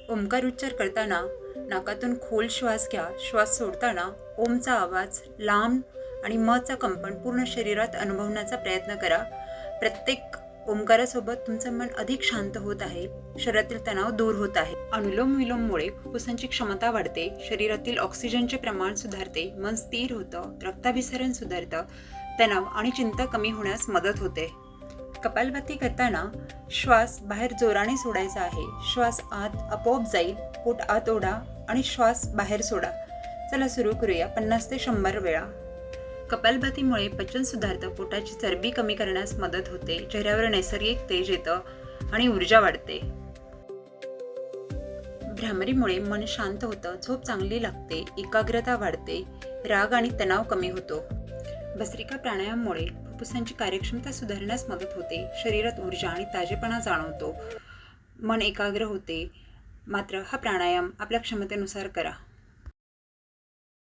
ओंकार उच्चार करताना नाकातून खोल श्वास घ्या. श्वास सोडताना ओमचा आवाज लांब आणि मचा कंपन पूर्ण शरीरात अनुभवण्याचा प्रयत्न करा. प्रत्येक ओंकारासोबत तुमचं मन अधिक शांत होत आहे. शरीरातील तणाव दूर होत आहे. अनुलोम विलोममुळे फुफ्फुसांची क्षमता वाढते. शरीरातील ऑक्सिजनचे प्रमाण सुधारते. मन स्थिर होतं. रक्ताभिसरण सुधारतं. तणाव आणि चिंता कमी होण्यास मदत होते. कपालभाती करताना श्वास बाहेर जोराने सोडायचा आहे. श्वास आत आपोआप जाईल. पोट आत ओढा आणि श्वास बाहेर सोडा. चला सुरू करूया 50 ते 100 वेळा. कपालभातीमुळे पचन सुधारतं. पोटाची चरबी कमी करण्यास मदत होते. चेहऱ्यावर नैसर्गिक तेज येतं आणि ऊर्जा वाढते. भ्रामरीमुळे मन शांत होतं. झोप चांगली लागते. एकाग्रता वाढते. राग आणि तणाव कमी होतो. भस्त्रिका प्राणायाममुळे फुफ्फुसांची कार्यक्षमता सुधारण्यास मदत होते. शरीरात ऊर्जा आणि ताजेपणा जाणवतो. मन एकाग्र होते. मात्र हा प्राणायाम आपल्या क्षमतेनुसार करा.